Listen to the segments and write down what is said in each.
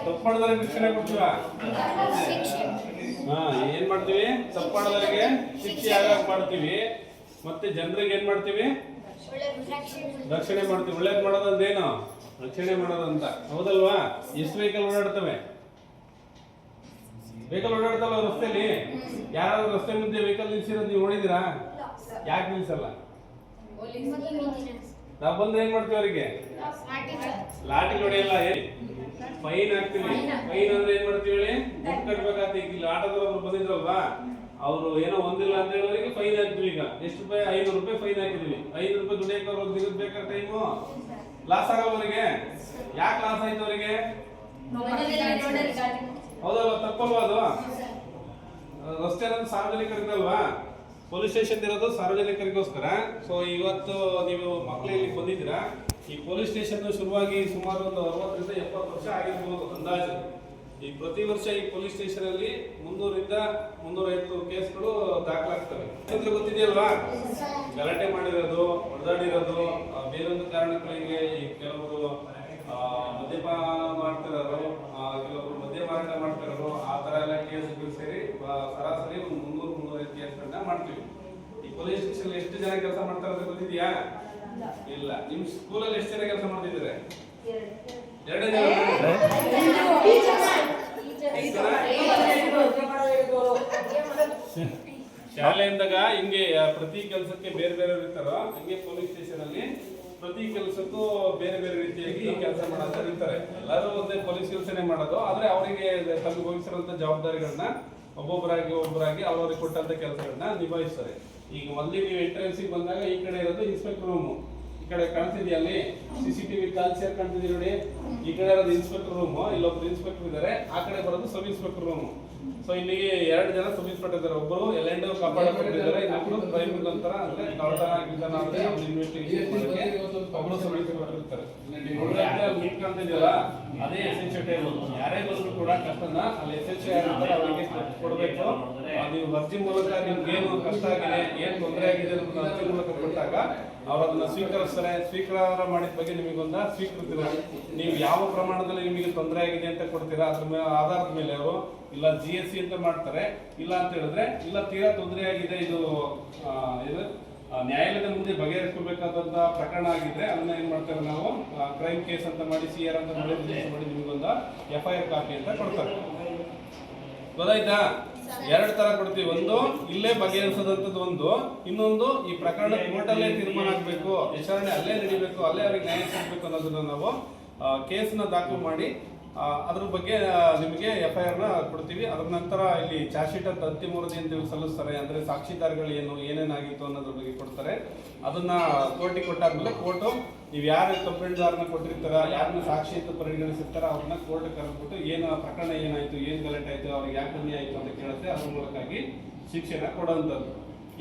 ತಪ್ಪು ಮಾಡಿದವರಿಗೆ ಶಿಕ್ಷಣ ಕೊಡ್ತೀವಾ? ಏನ್ ಮಾಡ್ತೀವಿ? ತಪ್ಪು ಮಾಡಿದವರಿಗೆ ಶಿಕ್ಷೆ ಆಗಾಗ ಮಾಡ್ತೀವಿ. ಮತ್ತೆ ಜನರಿಗೆ ಏನ್ ಮಾಡ್ತೀವಿ? ರಕ್ಷಣೆ ಮಾಡ್ತೀವಿ. ಒಳ್ಳೇದ್ ಮಾಡೋದಂದೇನು? ರಕ್ಷಣೆ ಮಾಡೋದಂತ, ಹೌದಲ್ವಾ? ಎಷ್ಟು ವೆಹಿಕಲ್ ಓಡಾಡ್ತವೆ? ವೆಹಿಕಲ್ ಓಡಾಡ್ತಲ್ಲ ರಸ್ತೆಯಲ್ಲಿ. ಯಾರಾದ್ರೂ ರಸ್ತೆ ಮುಂದೆ ವೆಹಿಕಲ್ ನಿಲ್ಸಿರೋದು ನೀವು ನೋಡಿದಿರಾ? ಯಾಕೆ ನಿಲ್ಸಲ್ಲ? ನಾವು ಬಂದ್ರೆ ಏನ್ ಮಾಡ್ತೀವಿ? ಅವರಿಗೆ ಲಾಠಿ ಹೊಡೆಯಲ್ಲ, ಫೈನ್ ಹಾಕ್ತಿವಿ. ಫೈನ್ ಅಂದ್ರೆ ಏನ್ ಮಾಡ್ತೀವಿ ಹೇಳಿ? ದುಡ್ಡು ಕಟ್ಬೇಕಾಗ್ತದೆ. ಈಗ ಆಟೋದವ್ರು ಬಂದಿದ್ರಲ್ವಾ, ಅವರು ಏನೋ ಒಂದಿಲ್ಲ ಅಂತ ಹೇಳೋರಿಗೆ ಫೈನ್ ಹಾಕ್ತಿವಿ. ಈಗ ಎಷ್ಟು ರೂಪಾಯಿ? 500 ರೂಪಾಯಿ ಫೈನ್ ಹಾಕಿದ್ವಿ. 5 ರೂಪಾಯಿ ದುಡಿಯಕ್ಕೆ ಅವ್ರು ದಿನದ ಬೇಕಾದ ಟೈಮು ಲಾಸ್ ಆಗಲ್ಲ ಅವರಿಗೆ. ಯಾಕೆ ಲಾಸ್ ಆಯ್ತು ಅವರಿಗೆ? ಹೌದಲ್ವಾ? ತಪ್ಪಲ್ವಾ ಅದು? ರಸ್ತೆ ಅನ್ನೋದು ಸಾರ್ವಜನಿಕರಿಗಲ್ವಾ? ಪೊಲೀಸ್ ಸ್ಟೇಷನ್ ಇರೋದು ಸಾರ್ವಜನಿಕರಿಗೋಸ್ಕರ. ಸೊ ಇವತ್ತು ನೀವು ಮಕ್ಕಳಿಗೆ ಬಂದಿದ್ದೀರಾ. ಈ ಪೊಲೀಸ್ ಸ್ಟೇಷನ್ ಶುರುವಾಗಿ ಸುಮಾರು ಒಂದು 60 ರಿಂದ 70 ವರ್ಷ ಆಗಿರ್ಬೋದು ಅಂದಾಜು. ಈ ಪ್ರತಿ ವರ್ಷ ಈ ಪೊಲೀಸ್ ಸ್ಟೇಷನ್ ಅಲ್ಲಿ 300 ರಿಂದ 350 ಕೇಸ್ಗಳು ದಾಖಲಾಗ್ತವೆ. ಗೊತ್ತಿದೆಯಲ್ವಾ? ಗಲಾಟೆ ಮಾಡಿರೋದು, ಹೊಡೆದಾಡಿರೋದು, ಬೇರೊಂದು ಕಾರಣಗಳಿಗೆ ಕೆಲವರು ಮದ್ಯಪಾನ ಮಾಡ್ತಿರೋರು, ಕೆಲವರು ಮದ್ಯ ಮಾರಾಟ ಮಾಡ್ತಿರೋರು, ಆ ತರ ಎಲ್ಲ ಕೇಸ್ಗಳು ಸೇರಿ ಸರಾಸರಿ 300-350 ಕೇಸ್ಗಳನ್ನ ಮಾಡ್ತೀವಿ. ಈ ಪೊಲೀಸ್ ಸ್ಟೇಷನ್ ಎಷ್ಟು ಜನ ಕೆಲಸ ಮಾಡ್ತಾರೆ ಗೊತ್ತಿದೆಯಾ? ಇಲ್ಲ. ನಿಮ್ ಸ್ಕೂಲಲ್ಲಿ ಎಷ್ಟು ಜನ ಕೆಲಸ ಮಾಡ್ತಿದ್ದಾರೆ? 2 ಜನ. ಶಾಲೆಯಿಂದಾಗ ಹಿಂಗೆ ಪ್ರತಿ ಕೆಲಸಕ್ಕೆ ಬೇರೆ ಬೇರೆ ಇರ್ತಾರೋ, ಹಂಗೆ ಪೊಲೀಸ್ ಸ್ಟೇಷನ್ ಅಲ್ಲಿ ಪ್ರತಿ ಕೆಲಸಕ್ಕೂ ಬೇರೆ ಬೇರೆ ರೀತಿಯಾಗಿ ಕೆಲಸ ಮಾಡೋರು ಇರ್ತಾರೆ. ಎಲ್ಲರೂ ಒಂದೇ ಪೊಲೀಸ್ ಕೆಲಸನೇ ಮಾಡೋದು, ಆದ್ರೆ ಅವರಿಗೆ ತಮಗೆ ವಹಿಸಿರುವಂತ ಜವಾಬ್ದಾರಿಗಳನ್ನ ಒಬ್ಬೊಬ್ಬರಾಗಿ ಅವ್ರವ್ರಿಗೆ ಕೊಟ್ಟಂತ ಕೆಲಸಗಳನ್ನ ನಿಭಾಯಿಸ್ತಾರೆ. ಈಗ ಮೊದಲಿಗೆ ನೀವು ಎಂಟ್ರೆನ್ಸಿಗೆ ಬಂದಾಗ ಈ ಕಡೆ ಇರೋದು ಇನ್ಸ್ಪೆಕ್ಟರ್ ರೂಮ್. ಈ ಕಡೆ ಕಾಣ್ತಿದ್ಯಾ? ಅಲ್ಲಿ CCTV ಕಾಲ್ಸಿಯರ್ ಕಾಣ್ತಿದ್ವಿ ನೋಡಿ. ಈ ಕಡೆ ಇರೋದು ಇನ್ಸ್ಪೆಕ್ಟರ್ ರೂಮ್, ಇಲ್ಲೊಬ್ರು ಇನ್ಸ್ಪೆಕ್ಟರ್ ಇದ್ದಾರೆ. ಆ ಕಡೆ ಬರೋದು ಸಬ್ ಇನ್ಸ್ಪೆಕ್ಟರ್ ರೂಮ್. ಸೊ ಇಲ್ಲಿಗೆ 2 ಜನ ಸಬ್ ಇನ್ಸ್ಪೆಕ್ಟರ್ ಇದ್ದಾರೆ. ಒಬ್ಬರು ಎಲ್ಲೆಂಡ್ ಕಾಪಾಡಿಕೊಂಡಿದ್ದಾರೆ, ಇನ್ನೊಬ್ರು ಕ್ರೈಮ್ ಅಂತರ ಅಂದ್ರೆ ಕಳ್ಳತನ ಗಿಲ್ತನ ಅಂದ್ರೆ ಅವ್ರು ಇನ್ವೆಸ್ಟಿಗೇಷನ್ ಮಾಡಕ್ಕೆ ಒಬ್ಬರು ಸಬ್ ಇನ್ಸ್ಪೆಕ್ಟರ್ ಇರ್ತಾರೆ. ಮೀಟ್ ಕಾಣ್ತಿದ್ಯಲ್ಲ, ಅದೇ SHO ಟೇಬಲ್. ಯಾರೇ ಬಂದ್ರು ಕೂಡ ಕಷ್ಟನ ಅಲ್ಲಿ SHO ಯಾರಿರ್ತಾರೆ ಅವರಿಗೆ ಕೊಡಬೇಕು. ನೀವು ಅರ್ಜಿ ಮೂಲಕ ನಿಮ್ಗೆ ಏನು ಕಷ್ಟ ಆಗಿದೆ, ಏನ್ ತೊಂದರೆ ಆಗಿದೆ ಅನ್ನೋದನ್ನ ಅರ್ಜಿ ಮೂಲಕ ಕೊಟ್ಟಾಗ ಅವ್ರು ಅದನ್ನ ಸ್ವೀಕರಿಸ್ತಾರೆ. ಸ್ವೀಕಾರ ಮಾಡಿದ ಬಗ್ಗೆ ನಿಮಗೊಂದು ಸ್ವೀಕೃತಿ. ನೀವು ಯಾವ ಪ್ರಮಾಣದಲ್ಲಿ ನಿಮಗೆ ತೊಂದರೆ ಆಗಿದೆ ಅಂತ ಕೊಡ್ತೀರಾ, ಅದ್ರ ಆಧಾರದ ಮೇಲೆ ಅವರು ಇಲ್ಲ GSC ಅಂತ ಮಾಡ್ತಾರೆ. ಇಲ್ಲ ಅಂತ ಹೇಳಿದ್ರೆ ಇಲ್ಲ ತೀರಾ ತೊಂದರೆ ಆಗಿದೆ, ಇದು ನ್ಯಾಯಾಲಯದ ಮುಂದೆ ಬಗೆಹರಿಸಬೇಕಾದಂತ ಪ್ರಕರಣ ಆಗಿದ್ರೆ ಅದನ್ನ ಏನ್ ಮಾಡ್ತಾರೆ, ನಾವು ಕ್ರೈಮ್ ಕೇಸ್ ಅಂತ ಮಾಡಿ CR ಅಂತ ಮಾಡಿ ನಿಮಗೊಂದು FIR ಕಾಪಿ ಅಂತ ಕೊಡ್ತಾರೆ. ಗೊತ್ತಾಯ್ತಾ? 2 ತರ ಕೊಡ್ತೀವಿ. ಒಂದು ಇಲ್ಲೇ ಬಗೆಹರಿಸೋದಂತದ್ದು ಒಂದು, ಇನ್ನೊಂದು ಈ ಪ್ರಕರಣ ಕೋರ್ಟಲ್ಲೇ ತೀರ್ಮಾನ ಆಗಬೇಕು, ವಿಚಾರಣೆ ಅಲ್ಲೇ ನಡೀಬೇಕು, ಅಲ್ಲೇ ಅವ್ರಿಗೆ ನ್ಯಾಯ ಸಿಗಬೇಕು ಅನ್ನೋದನ್ನ ನಾವು ಕೇಸ್ನ ದಾಖಲು ಮಾಡಿ ಅದ್ರ ಬಗ್ಗೆ ನಿಮಗೆ FIR ನ ಕೊಡ್ತೀವಿ. ಅದ್ರ ನಂತರ ಇಲ್ಲಿ ಚಾರ್ಜ್ ಶೀಟ್ ಅಂತ ಅಂತಿಮ ವರದಿ ಅಂತ ಸಲ್ಲಿಸ್ತಾರೆ. ಅಂದ್ರೆ ಸಾಕ್ಷಿದಾರಗಳು ಏನೇನಾಗಿತ್ತು ಅನ್ನೋದ್ರ ಬಗ್ಗೆ ಕೊಡ್ತಾರೆ. ಅದನ್ನ ಕೋರ್ಟಿಗೆ ಕೊಟ್ಟಾದ್ಮೇಲೆ ಕೋರ್ಟು ನೀವು ಯಾರು ಕಂಪ್ಲೇಂಟ್ದಾರನ ಕೊಟ್ಟಿರ್ತಾರ, ಯಾರನ್ನ ಸಾಕ್ಷಿ ಅಂತ ಪರಿಗಣಿಸಿರ್ತಾರ, ಅವ್ರನ್ನ ಕೋರ್ಟ್ ಕರೆದ್ಬಿಟ್ಟು ಏನು ಪ್ರಕರಣ ಏನಾಯ್ತು, ಏನ್ ಗಲಾಟೆ ಆಯ್ತು, ಅವ್ರಿಗೆ ಯಾಕೆ ಅನ್ಯಾಯ ಆಯ್ತು ಅಂತ ಕೇಳುತ್ತೆ. ಅದ್ರ ಮೂಲಕವಾಗಿ ಶಿಕ್ಷೆನ ಕೊಡುವಂಥದ್ದು.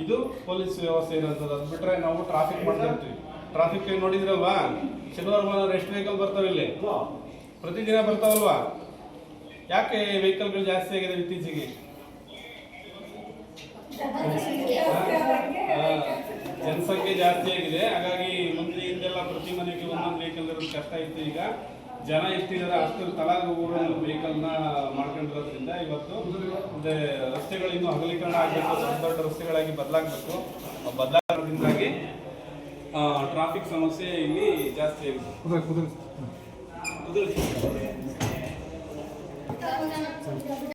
ಇದು ಪೊಲೀಸ್ ವ್ಯವಸ್ಥೆ ಇರೋಂಥದ್ದು. ಅದು ಬಿಟ್ರೆ ನಾವು ಟ್ರಾಫಿಕ್ ಮಾಡ್ತಾ ಇರ್ತೀವಿ. ಟ್ರಾಫಿಕ್ ಶನಿವಾರ ಭಾನುವಾರ ಎಷ್ಟು ವೆಹಿಕಲ್ ಬರ್ತಾವೆ ಇಲ್ಲಿ? ಪ್ರತಿದಿನ ಬರ್ತಾವಲ್ವಾ? ಯಾಕೆ ವೆಹಿಕಲ್ಗಳು ಜಾಸ್ತಿ ಆಗಿದೆ ಇತ್ತೀಚೆಗೆ? ಜನಸಂಖ್ಯೆ ಜಾಸ್ತಿ ಆಗಿದೆ. ಹಾಗಾಗಿ ಮುಂದೆ ಹಿಂದೆಲ್ಲ ಪ್ರತಿ ಮನೆಗೆ ಒಂದೊಂದು ವೆಹಿಕಲ್ ಇರೋದು ಕಷ್ಟ ಇತ್ತು. ಈಗ ಜನ ಎಷ್ಟಿದ್ದಾರೆ ಅಷ್ಟು ತಳಗ ಊರಲ್ಲಿ ವೆಹಿಕಲ್ ನ ಮಾಡ್ಕೊಂಡಿರೋದ್ರಿಂದ ಇವತ್ತು ಮತ್ತೆ ರಸ್ತೆಗಳು ಇನ್ನೂ ಅಗಲೀಕರಣ ಆಗಬೇಕು, ದೊಡ್ಡ ರಸ್ತೆಗಳಾಗಿ ಬದಲಾಗಬೇಕು. ಬದಲಾಗೋದ್ರಿಂದಾಗಿ ಟ್ರಾಫಿಕ್ ಸಮಸ್ಯೆ ಇಲ್ಲಿ ಜಾಸ್ತಿ ಆಗಿದೆ.